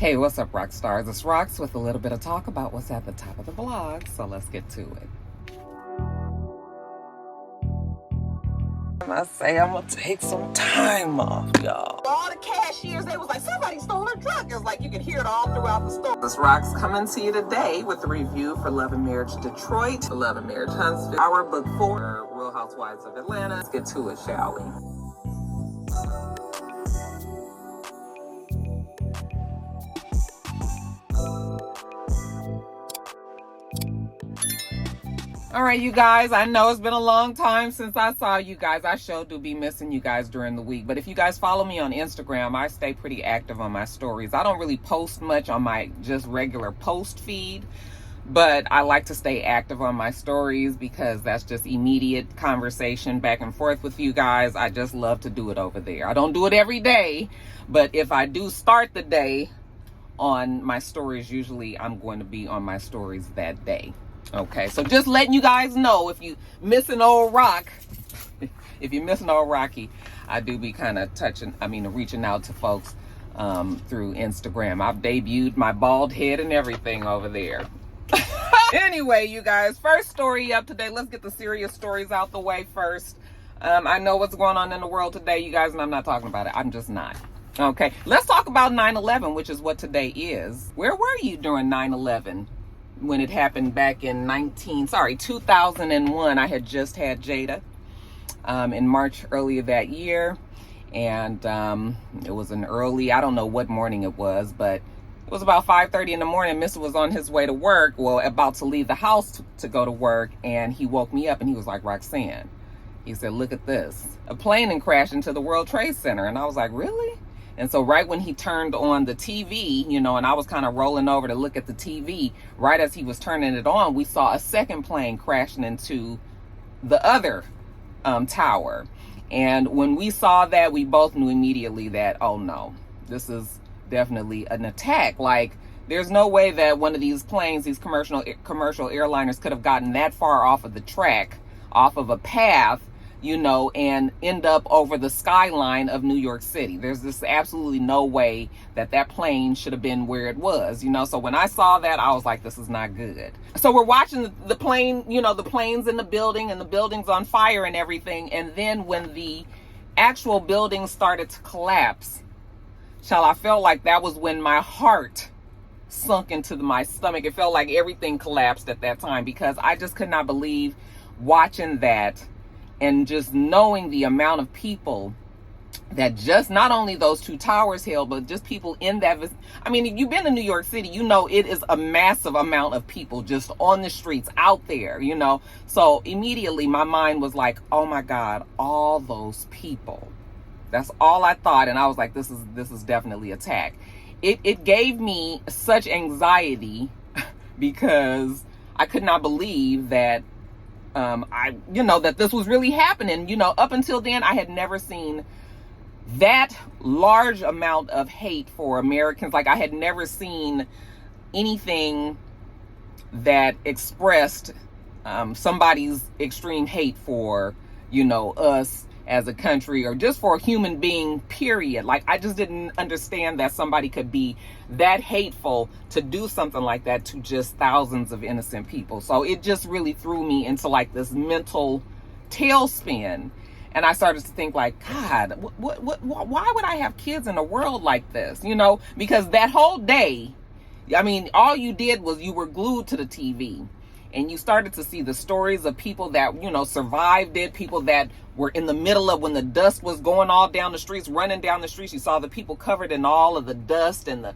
Hey, what's up, Roxstars? It's Rox with a little bit of talk about what's at the top of the blog, so let's get to it. I say I'm gonna take some time off, y'all. All the cashiers, they was like, somebody stole her truck. It was like you could hear it all throughout the store. This Rox coming to you today with a review for Love and Marriage Detroit, Love and Marriage Huntsville, our book 4, Real Housewives of Atlanta. Let's get to it, shall we? All right, you guys, I know it's been a long time since I saw you guys. I sure do be missing you guys during the week. But if you guys follow me on Instagram, I stay pretty active on my stories. I don't really post much on my just regular post feed, but I like to stay active on my stories because that's just immediate conversation back and forth with you guys. I just love to do it over there. I don't do it every day, but if I do start the day on my stories, usually I'm going to be on my stories that day. Okay, so just letting you guys know, if you missing old Rock, if you're missing old Rocky, I do be kind of reaching out to folks through Instagram. I've debuted my bald head and everything over there. Anyway, you guys, first story up today. Let's get the serious stories out the way first. I know what's going on in the world today, you guys, and I'm not talking about it. I'm just not. Okay, let's talk about 9/11, which is what today is. Where were you during 9/11? When it happened back in 2001. I had just had Jada in March earlier that year, and it was an early, I don't know what morning it was, but it was about 5:30 in the morning. Mr. was on his way to work, well, about to leave the house to go to work, and he woke me up and he was like, Roxanne, he said, look at this, a plane and crashed into the World Trade Center. And I was like, really? And so right when he turned on the TV, and I was kind of rolling over to look at the TV, right as he was turning it on, we saw a second plane crashing into the other tower. And when we saw that, we both knew immediately that, oh no, this is definitely an attack. Like, there's no way that one of these planes, these commercial airliners, could have gotten that far off of the track, off of a path, and end up over the skyline of New York City. There's just absolutely no way that plane should have been where it was, So when I saw that, I was like, this is not good. So we're watching the plane, the planes in the building, and the building's on fire and everything. And then when the actual building started to collapse, I felt like that was when my heart sunk into my stomach. It felt like everything collapsed at that time, because I just could not believe watching that. And just knowing the amount of people that just not only those two towers held, but just people in that. If you've been to New York City, it is a massive amount of people just on the streets out there, So immediately my mind was like, oh my God, all those people. That's all I thought. And I was like, this is definitely attack. It gave me such anxiety because I could not believe that that this was really happening. Up until then, I had never seen that large amount of hate for Americans. Like, I had never seen anything that expressed somebody's extreme hate for, us as a country, or just for a human being, period. Like, I just didn't understand that somebody could be that hateful to do something like that to just thousands of innocent people. So it just really threw me into like this mental tailspin. And I started to think like, God, why would I have kids in a world like this? Because that whole day, all you did was you were glued to the TV. And you started to see the stories of people that, survived it, people that were in the middle of when the dust was going all down the streets, running down the streets. You saw the people covered in all of the dust and the,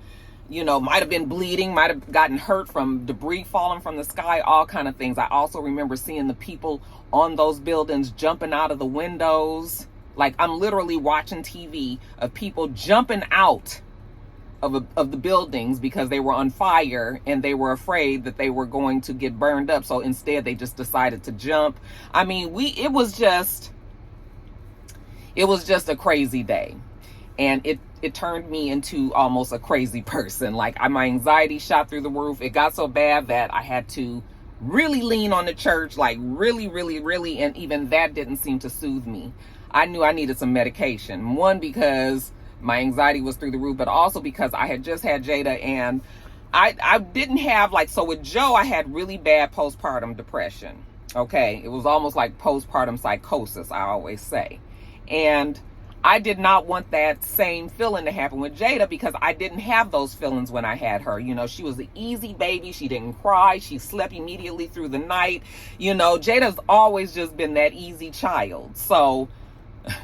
might have been bleeding, might have gotten hurt from debris falling from the sky, all kind of things. I also remember seeing the people on those buildings jumping out of the windows. Like, I'm literally watching TV of people jumping out of the buildings because they were on fire and they were afraid that they were going to get burned up. So instead they just decided to jump. It was just a crazy day. And it turned me into almost a crazy person. Like, my anxiety shot through the roof. It got so bad that I had to really lean on the church, like really, really, really. And even that didn't seem to soothe me. I knew I needed some medication. One, because my anxiety was through the roof, but also because I had just had Jada, and I didn't have, like, so with Joe, I had really bad postpartum depression. Okay. It was almost like postpartum psychosis, I always say. And I did not want that same feeling to happen with Jada, because I didn't have those feelings when I had her. You know, she was an easy baby. She didn't cry. She slept immediately through the night. You know, Jada's always just been that easy child. So,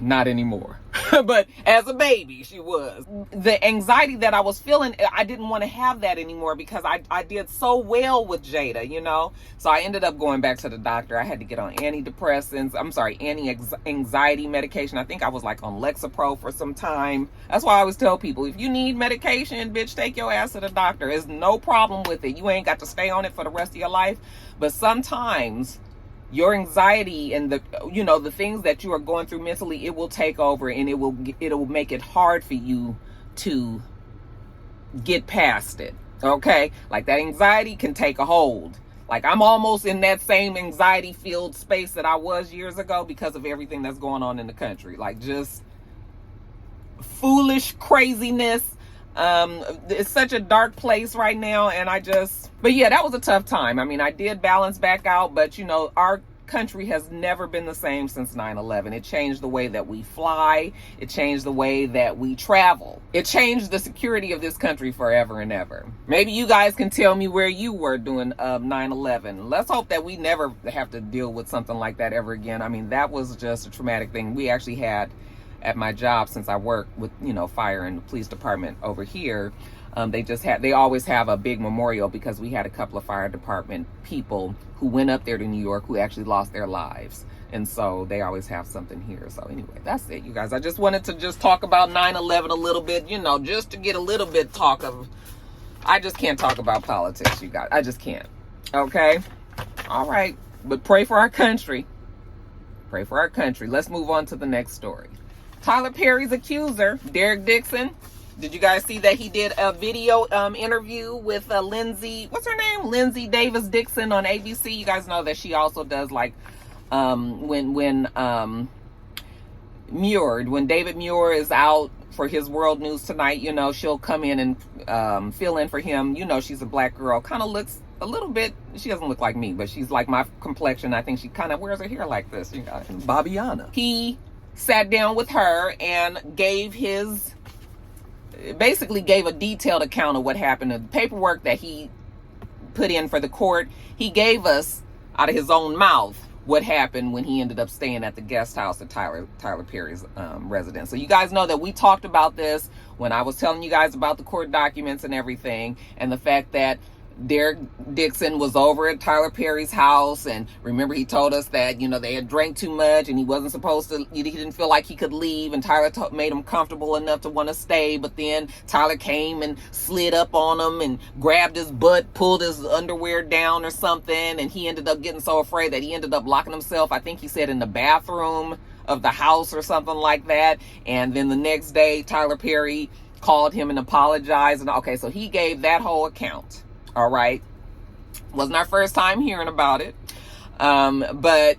not anymore. But as a baby, she was. The anxiety that I was feeling, I didn't want to have that anymore, because I did so well with Jada, you know. So I ended up going back to the doctor. I had to get on anti-anxiety medication. I think I was like on Lexapro for some time. That's why I always tell people, if you need medication, bitch, take your ass to the doctor. There's no problem with it. You ain't got to stay on it for the rest of your life. But sometimes your anxiety and the things that you are going through mentally, it will take over, and it will make it hard for you to get past it. Okay? Like, that anxiety can take a hold. Like, I'm almost in that same anxiety filled space that I was years ago because of everything that's going on in the country. Like, just foolish craziness. It's such a dark place right now, and but yeah, that was a tough time. I mean, I did balance back out, but you know, our country has never been the same since 9/11. It changed the way that we fly. It changed the way that we travel. It changed the security of this country forever and ever. Maybe you guys can tell me where you were doing 9/11. Let's hope that we never have to deal with something like that ever again. I mean, that was just a traumatic thing. We actually had, at my job, since I work with, you know, fire and the police department over here, they always have a big memorial, because we had a couple of fire department people who went up there to New York who actually lost their lives. And so they always have something here. So anyway, that's it, you guys. I just wanted to just talk about 9/11 a little bit, you know, just to get a little bit I just can't talk about politics, you guys. I just can't. Okay? All right. But pray for our country. Pray for our country. Let's move on to the next story. Tyler Perry's accuser, Derek Dixon. Did you guys see that he did a video interview with Lindsay, what's her name? Lindsay Davis Dixon on ABC. You guys know that she also does, like, when David Muir is out for his World News Tonight, you know, she'll come in and fill in for him. You know, she's a black girl, kind of looks a little bit, she doesn't look like me, but she's like my complexion. I think she kind of wears her hair like this, you know, Babiana. He sat down with her and basically gave a detailed account of what happened. The paperwork that he put in for the court, he gave us out of his own mouth what happened when he ended up staying at the guest house at Tyler Perry's residence. So you guys know that we talked about this when I was telling you guys about the court documents and everything, and the fact that Derek Dixon was over at Tyler Perry's house, and remember, he told us that, you know, they had drank too much and he wasn't supposed to, he didn't feel like he could leave, and Tyler made him comfortable enough to want to stay, but then Tyler came and slid up on him and grabbed his butt, pulled his underwear down or something, and he ended up getting so afraid that he ended up locking himself, I think he said, in the bathroom of the house or something like that. And then the next day, Tyler Perry called him and apologized, and okay, so he gave that whole account. All right. Wasn't our first time hearing about it. But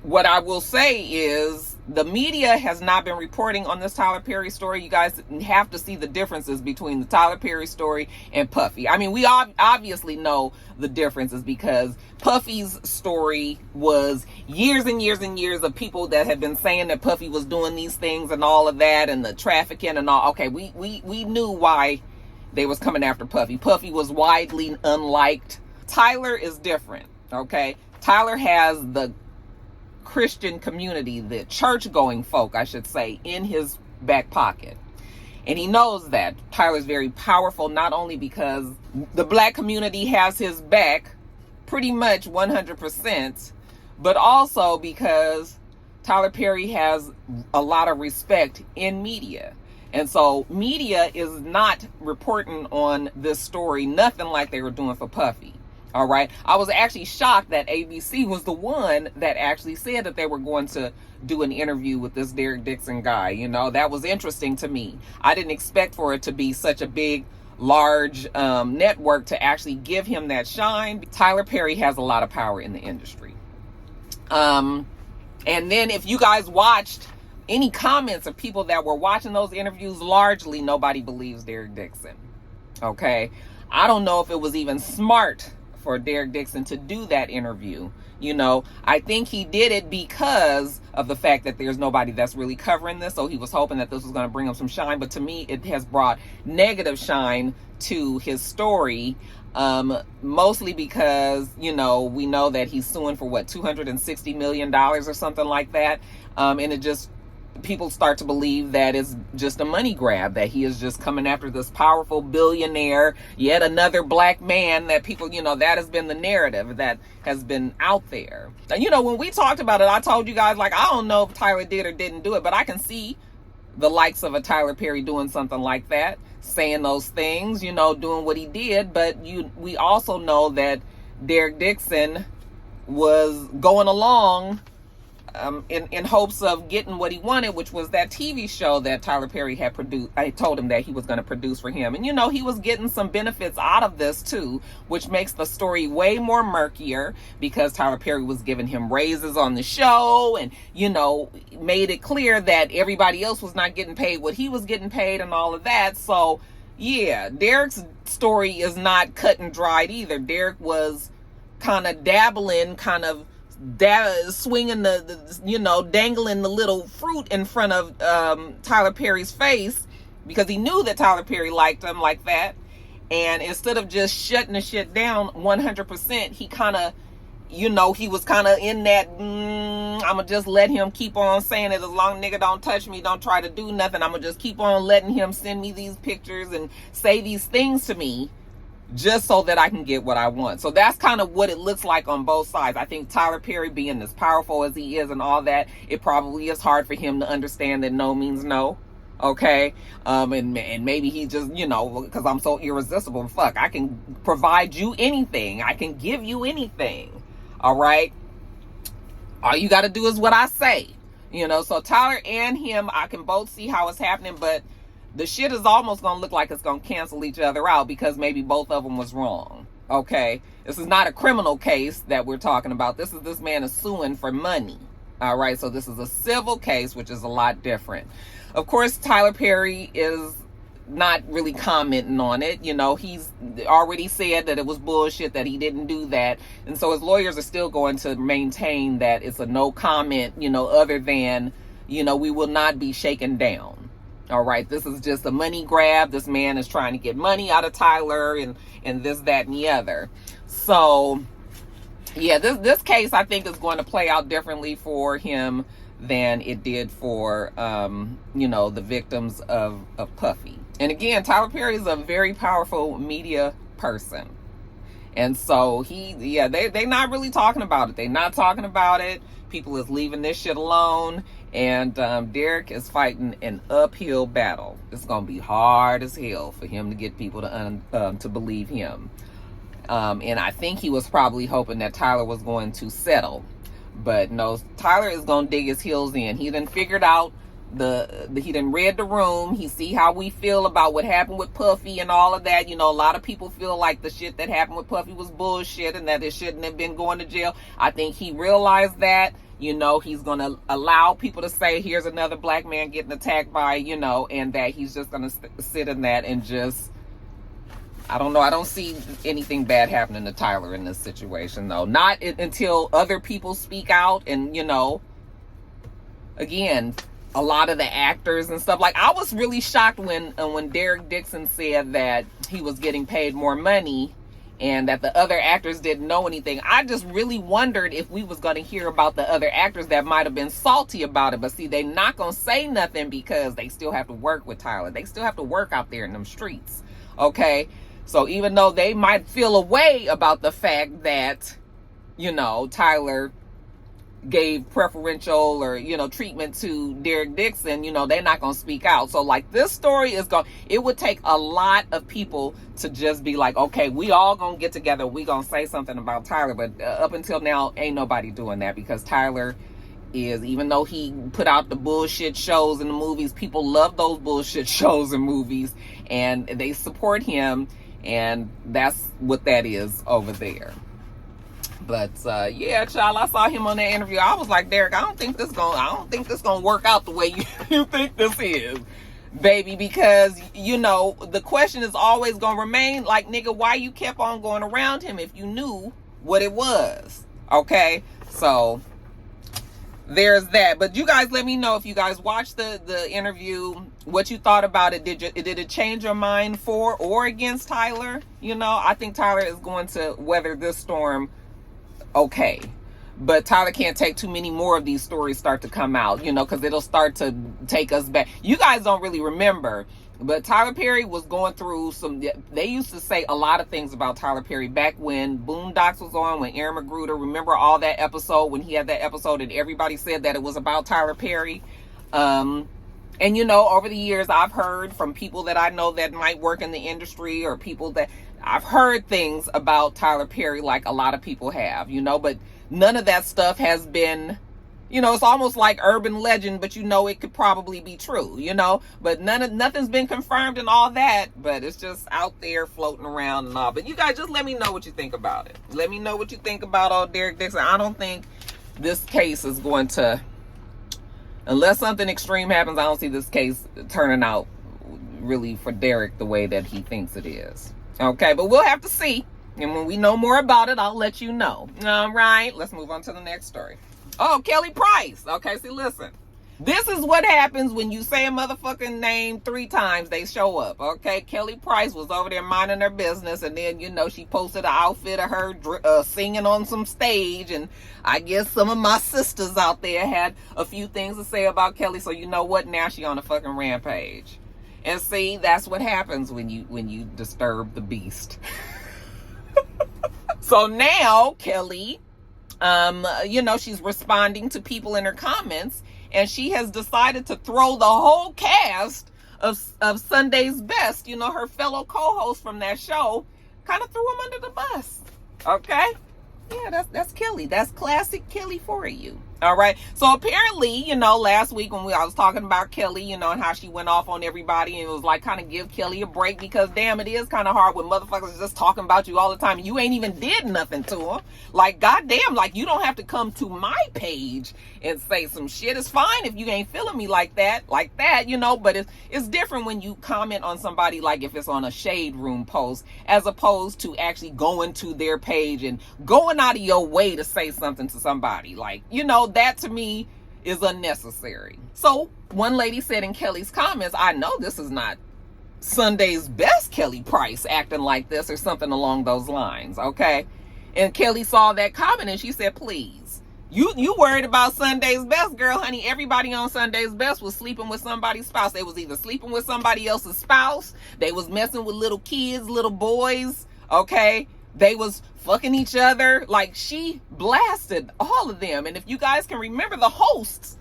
what I will say is the media has not been reporting on this Tyler Perry story. You guys have to see the differences between the Tyler Perry story and Puffy. I mean, we obviously know the differences, because Puffy's story was years and years and years of people that had been saying that Puffy was doing these things and all of that, and the trafficking and all. Okay, we knew why they was coming after Puffy. Puffy was widely unliked. Tyler is different, okay? Tyler has the Christian community, the church-going folk, I should say, in his back pocket. And he knows that. Tyler's very powerful, not only because the black community has his back pretty much 100%, but also because Tyler Perry has a lot of respect in media. And so media is not reporting on this story, nothing like they were doing for Puffy. All right. I was actually shocked that ABC was the one that actually said that they were going to do an interview with this Derek Dixon guy. You know, that was interesting to me. I didn't expect for it to be such a big, large network to actually give him that shine. Tyler Perry has a lot of power in the industry. And then if you guys watched any comments of people that were watching those interviews, largely nobody believes Derek Dixon. Okay. I don't know if it was even smart for Derek Dixon to do that interview. You know, I think he did it because of the fact that there's nobody that's really covering this. So he was hoping that this was going to bring him some shine. But to me, it has brought negative shine to his story. Mostly because, you know, we know that he's suing for what, $260 million or something like that. And it just, people start to believe that it's just a money grab, that he is just coming after this powerful billionaire, yet another black man, that people, you know, that has been the narrative that has been out there. And, you know, when we talked about it, I told you guys, like, I don't know if Tyler did or didn't do it, but I can see the likes of a Tyler Perry doing something like that, saying those things, you know, doing what he did. But we also know that Derek Dixon was going along in hopes of getting what he wanted, which was that TV show that Tyler Perry had produced. I told him that he was going to produce for him. And, you know, he was getting some benefits out of this too, which makes the story way more murkier, because Tyler Perry was giving him raises on the show and, you know, made it clear that everybody else was not getting paid what he was getting paid and all of that. So, yeah, Derek's story is not cut and dried either. Derek was kind of dabbling, swinging the, you know, dangling the little fruit in front of Tyler Perry's face, because he knew that Tyler Perry liked him like that. And instead of just shutting the shit down 100%, he kind of, you know, he was kind of in that, I'm gonna just let him keep on saying it. As long as nigga don't touch me, don't try to do nothing, I'm gonna just keep on letting him send me these pictures and say these things to me, just so that I can get what I want. So that's kind of what it looks like on both sides. I think Tyler Perry, being as powerful as he is and all that, it probably is hard for him to understand that no means no. Okay. And maybe he just, you know, because I'm so irresistible. Fuck, I can provide you anything. I can give you anything. All right. All you got to do is what I say. You know, so Tyler and him, I can both see how it's happening, but the shit is almost going to look like it's going to cancel each other out, because maybe both of them was wrong. Okay. This is not a criminal case that we're talking about. This man is suing for money. All right. So this is a civil case, which is a lot different. Of course, Tyler Perry is not really commenting on it. You know, he's already said that it was bullshit, that he didn't do that. And so his lawyers are still going to maintain that it's a no comment, you know, other than, you know, we will not be shaken down. All right, this is just a money grab. This man is trying to get money out of Tyler and this, that, and the other. So, yeah, this case, I think, is going to play out differently for him than it did for, you know, the victims of Puffy. And again, Tyler Perry is a very powerful media person. And so they're not really talking about it. They're not talking about it. People is leaving this shit alone. And Derek is fighting an uphill battle. It's going to be hard as hell for him to get people to believe him. And I think he was probably hoping that Tyler was going to settle. But no, Tyler is going to dig his heels in. He done figured out he done read the room. He see how we feel about what happened with Puffy and all of that. You know, a lot of people feel like the shit that happened with Puffy was bullshit and that it shouldn't have been going to jail. I think he realized that. You know, he's going to allow people to say, here's another black man getting attacked by, you know, and that he's just going to sit in that and just, I don't know. I don't see anything bad happening to Tyler in this situation, though. Not until other people speak out. And, you know, again, a lot of the actors and stuff. Like, I was really shocked when Derek Dixon said that he was getting paid more money and that the other actors didn't know anything. I just really wondered if we was going to hear about the other actors that might have been salty about it. But see, they not going to say nothing because they still have to work with Tyler. They still have to work out there in them streets. Okay? So even though they might feel a way about the fact that, you know, Tyler gave preferential or, you know, treatment to Derek Dixon, you know, they're not going to speak out. So like this story is it would take a lot of people to just be like, okay, we all going to get together. We going to say something about Tyler. But up until now, ain't nobody doing that, because Tyler is, even though he put out the bullshit shows and the movies, people love those bullshit shows and movies and they support him. And that's what that is over there. But yeah, child, I saw him on that interview. I was like, Derek, I don't think this gonna work out the way you think this is, baby, because you know the question is always gonna remain like, nigga, why you kept on going around him if you knew what it was? Okay, so there's that. But you guys let me know if you guys watched the interview, what you thought about it. Did it change your mind for or against Tyler? You know, I think Tyler is going to weather this storm okay, but Tyler can't take too many more of these stories start to come out, you know, because it'll start to take us back. You guys don't really remember, but Tyler Perry was going through they used to say a lot of things about Tyler Perry back when Boondocks was on, when Aaron Magruder, remember all that episode when he had that episode and everybody said that it was about Tyler Perry. And you know, over the years I've heard from people that I know that might work in the industry, or people that I've heard things about Tyler Perry like a lot of people have, you know, but none of that stuff has been, you know, it's almost like urban legend, but you know it could probably be true, you know, but nothing's been confirmed and all that, but it's just out there floating around and all. But you guys just let me know what you think about it. Let me know what you think about old Derek Dixon. I don't think this case is going to, unless something extreme happens, I don't see this case turning out really for Derek the way that he thinks it is. Okay, but we'll have to see. And when we know more about it, I'll let you know. All right, let's move on to the next story. Oh, Kelly Price. Okay, see, listen. This is what happens when you say a motherfucking name 3 times, they show up. Okay, Kelly Price was over there minding her business, and then, you know, she posted an outfit of her singing on some stage, and I guess some of my sisters out there had a few things to say about Kelly, so you know what? Now she on a fucking rampage. And see, that's what happens when you disturb the beast. So now Kelly, you know, she's responding to people in her comments, and she has decided to throw the whole cast of Sunday's Best, you know, her fellow co-host from that show, kind of threw him under the bus. Okay? Yeah, that's Kelly. That's classic Kelly for you. All right. So apparently, you know, last week when I was talking about Kelly, you know, and how she went off on everybody, and it was like, kind of give Kelly a break, because damn, it is kind of hard when motherfuckers just talking about you all the time and you ain't even did nothing to them. Like, goddamn, like, you don't have to come to my page and say some shit. It's fine if you ain't feeling me like that, you know, but it's different when you comment on somebody, like if it's on a shade room post, as opposed to actually going to their page and going out of your way to say something to somebody. Like, you know, that to me is unnecessary. So one lady said in Kelly's comments, I know this is not Sunday's Best Kelly Price acting like this, or something along those lines. Okay. And Kelly saw that comment and she said, please, you worried about Sunday's Best, girl, honey. Everybody on Sunday's Best was sleeping with somebody's spouse. They was either sleeping with somebody else's spouse, they was messing with little kids, little boys. Okay. They was fucking each other. Like, she blasted all of them. And if you guys can remember the hosts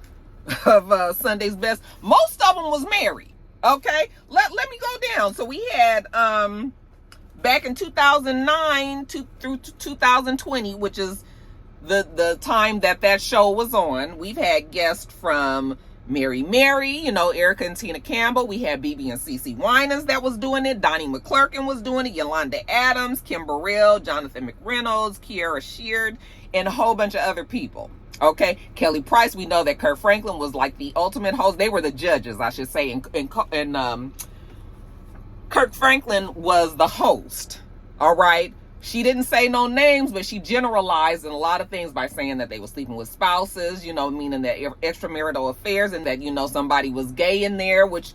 of Sunday's Best, most of them was married. Okay, let me go down. So we had back in 2009 through 2020, which is the time that show was on. We've had guests from Mary, you know, Erica and Tina Campbell. We had BB and CeCe Winans that was doing it. Donnie McClurkin was doing it. Yolanda Adams, Kim Burrell, Jonathan McReynolds, Kiara Sheard, and a whole bunch of other people. Okay, Kelly Price, we know that Kirk Franklin was like the ultimate host. They were the judges, I should say, and Kirk Franklin was the host. All right. She didn't say no names, but she generalized in a lot of things by saying that they were sleeping with spouses, you know, meaning that extramarital affairs, and that, you know, somebody was gay in there, which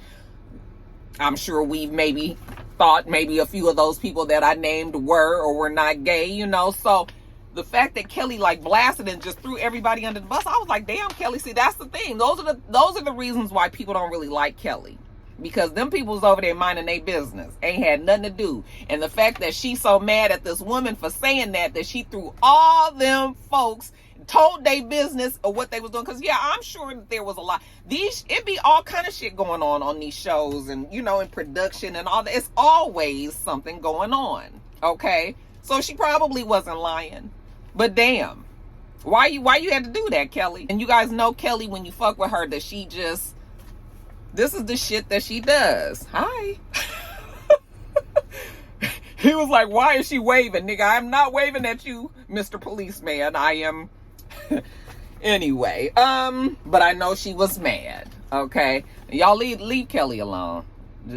I'm sure we've maybe thought maybe a few of those people that I named were or were not gay, you know. So the fact that Kelly like blasted and just threw everybody under the bus, I was like, damn, Kelly. See, that's the thing. Those are the reasons why people don't really like Kelly. Because them people was over there minding their business. Ain't had nothing to do. And the fact that she's so mad at this woman for saying that she threw all them folks, told their business of what they was doing. Because, yeah, I'm sure that there was a lot. It be all kind of shit going on these shows and, you know, in production and all that. It's always something going on. Okay? So she probably wasn't lying. But damn. Why you had to do that, Kelly? And you guys know Kelly, when you fuck with her, that she just... This is the shit that she does. Hi. He was like, why is she waving? Nigga, I'm not waving at you, Mr. Policeman. I am. Anyway, but I know she was mad. Okay. Y'all leave Kelly alone.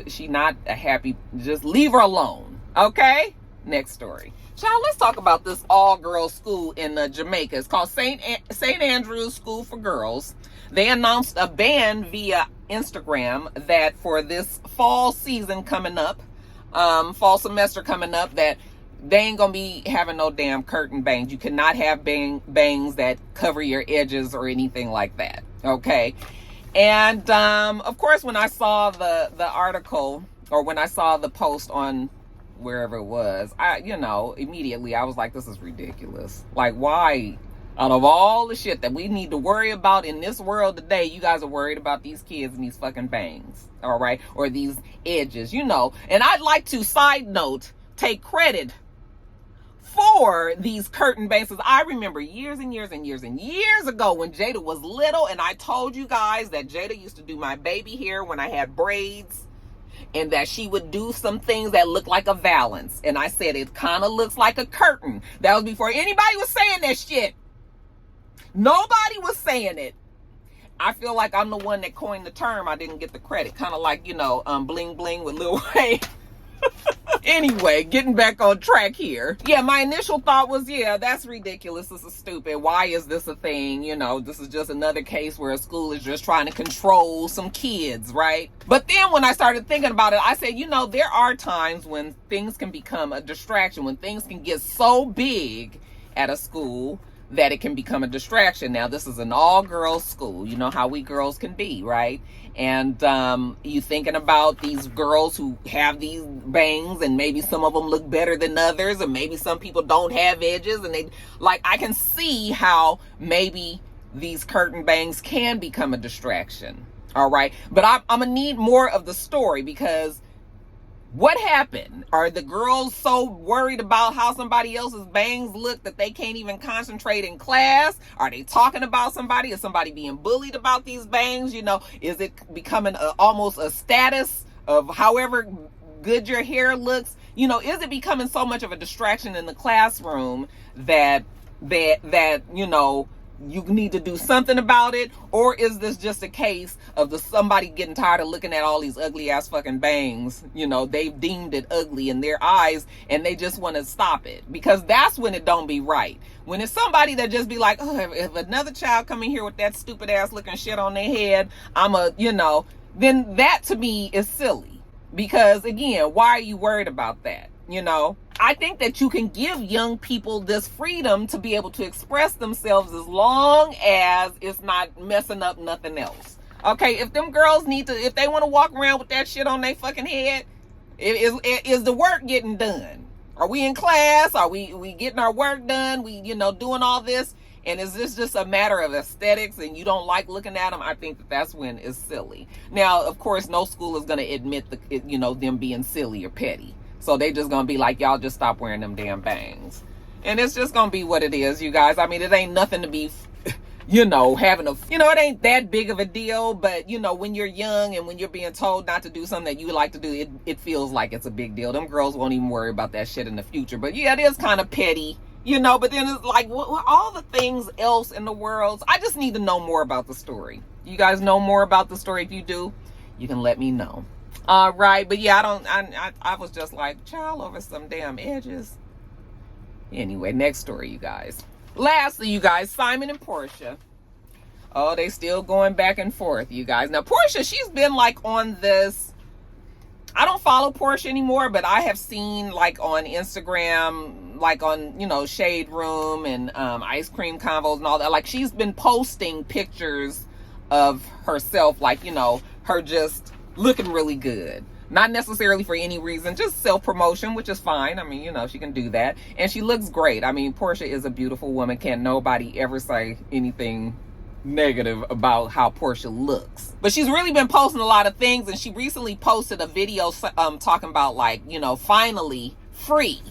She not a happy, just leave her alone. Okay. Next story. Child, let's talk about this all-girls school in Jamaica. It's called St. Andrew's School for Girls. They announced a ban via Instagram that for this fall season coming up, fall semester coming up, that they ain't gonna be having no damn curtain bangs. You cannot have bangs that cover your edges or anything like that. Okay. And of course, when I saw the article, or when I saw the post on wherever it was, immediately I was like, this is ridiculous. Like, why, out of all the shit that we need to worry about in this world today, you guys are worried about these kids and these fucking bangs, all right, or these edges, and I'd like to, side note, take credit for these curtain bangs. I remember years and years and years and years ago when Jada was little, and I told you guys that Jada used to do my baby hair when I had braids, and that she would do some things that look like a valance. And I said, it kind of looks like a curtain. That was before anybody was saying that shit. Nobody was saying it. I feel like I'm the one that coined the term. I didn't get the credit. Kind of like, bling bling with Lil Wayne. Anyway, getting back on track here. Yeah, my initial thought was, yeah, that's ridiculous. This is stupid. Why is this a thing? This is just another case where a school is just trying to control some kids, right? But then when I started thinking about it, I said, there are times when things can become a distraction, when things can get so big at a school that it can become a distraction. Now, this is an all-girls school. You know how we girls can be, right? And you thinking about these girls who have these bangs, and maybe some of them look better than others, and maybe some people don't have edges, and I can see how maybe these curtain bangs can become a distraction, all right? But I'm gonna need more of the story, because what happened? Are the girls so worried about how somebody else's bangs look that they can't even concentrate in class? Are they talking about somebody? Is somebody being bullied about these bangs? Is it becoming almost a status of however good your hair looks? Is it becoming so much of a distraction in the classroom that you need to do something about it? Or is this just a case of somebody getting tired of looking at all these ugly ass fucking bangs? They've deemed it ugly in their eyes, and they just want to stop it, because that's when it don't be right. When it's somebody that just be like, oh, if another child come in here with that stupid ass looking shit on their head, then that to me is silly. Because again, why are you worried about that? I think that you can give young people this freedom to be able to express themselves, as long as it's not messing up nothing else. Okay, if them girls if they want to walk around with that shit on their fucking head, is the work getting done? Are we in class? Are we getting our work done? We, doing all this? And is this just a matter of aesthetics and you don't like looking at them? I think that's when it's silly. Now, of course, no school is going to admit them being silly or petty. So they just gonna be like, y'all just stop wearing them damn bangs. And it's just gonna be what it is, you guys. I mean, it ain't nothing to be, having it ain't that big of a deal. But, when you're young and when you're being told not to do something that you like to do, it feels like it's a big deal. Them girls won't even worry about that shit in the future. But yeah, it is kind of petty, but then it's like, what all the things else in the world. I just need to know more about the story. You guys know more about the story? If you do, you can let me know. All right, but yeah, I was just like, child, over some damn edges. Anyway, next story, you guys. Lastly, you guys, Simon and Porsha. Oh, they still going back and forth, you guys. Now, Porsha, she's been like on this, I don't follow Porsha anymore, but I have seen like on Instagram, like on, Shade Room and Ice Cream Convos and all that. Like, she's been posting pictures of herself, like, her just looking really good. Not necessarily for any reason, just self-promotion, which is fine. I mean, she can do that. And she looks great. I mean, Porsha is a beautiful woman. Can't nobody ever say anything negative about how Porsha looks. But she's really been posting a lot of things, and she recently posted a video talking about, like, finally free.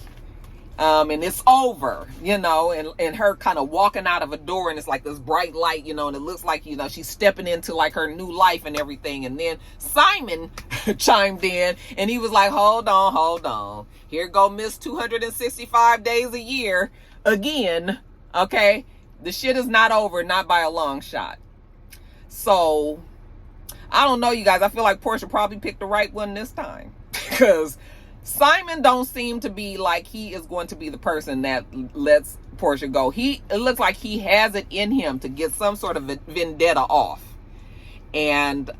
and it's over, you know, and her kind of walking out of a door, and it's like this bright light, you know, and it looks like, you know, she's stepping into like her new life and everything. And then Simon chimed in, and he was like, hold on. Here go Miss 265 days a year again. Okay. The shit is not over, not by a long shot. So I don't know, you guys. I feel like Porsha probably picked the right one this time, because Simon don't seem to be like he is going to be the person that lets Porsha go. It looks like he has it in him to get some sort of vendetta off. And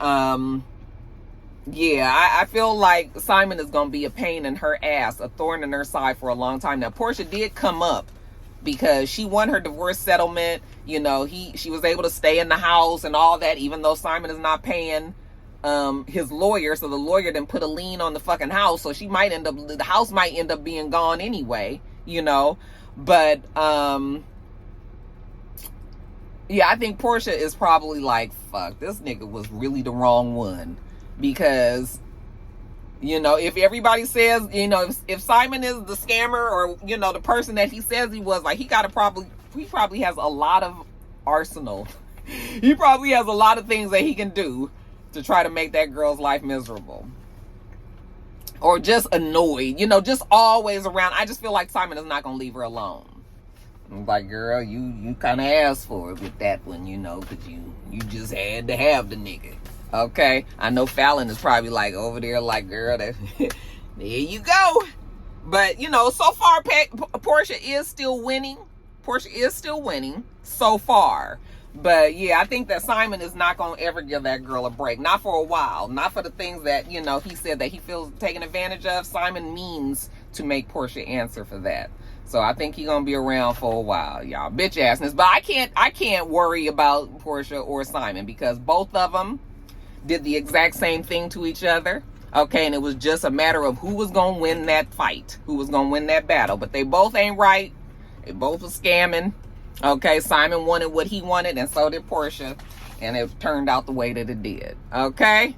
yeah, I feel like Simon is going to be a pain in her ass, a thorn in her side for a long time. Now, Porsha did come up because she won her divorce settlement. You know, she was able to stay in the house and all that, even though Simon is not paying his lawyer. So the lawyer didn't put a lien on the fucking house, so the house might end up being gone anyway, you know. But yeah, I think Porsha is probably like, fuck, this nigga was really the wrong one. Because, you know, if everybody says, you know, if Simon is the scammer, or, you know, the person that he says he was, like, he probably has a lot of arsenal. He probably has a lot of things that he can do to try to make that girl's life miserable. Or just annoyed, you know, just always around. I just feel like Simon is not going to leave her alone. I'm like, girl, you kind of asked for it with that one, you know, because you just had to have the nigga. Okay? I know Fallon is probably like over there like, girl, there you go. But, you know, so far, Porsha is still winning. Porsha is still winning so far. But yeah, I think that Simon is not going to ever give that girl a break. Not for a while. Not for the things that, you know, he said that he feels taken advantage of. Simon means to make Porsha answer for that. So I think he's going to be around for a while, y'all. Bitch assness. But I can't worry about Porsha or Simon, because both of them did the exact same thing to each other. Okay, and it was just a matter of who was going to win that fight. Who was going to win that battle. But they both ain't right. They both were scamming. Okay, Simon wanted what he wanted, and so did Porsha, and it turned out the way that it did. Okay,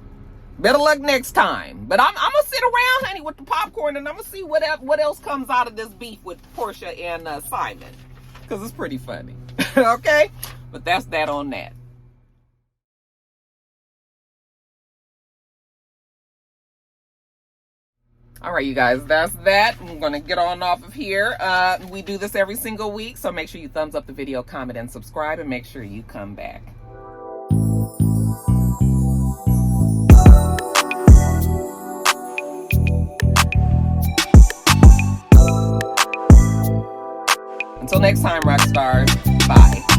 better luck next time. But I'm gonna sit around, honey, with the popcorn, and I'm gonna see what else comes out of this beef with Porsha and Simon, because it's pretty funny. Okay, but that's that on that. All right, you guys, that's that. I'm going to get on off of here. We do this every single week, so make sure you thumbs up the video, comment, and subscribe, and make sure you come back. Until next time, Roxstars. Bye.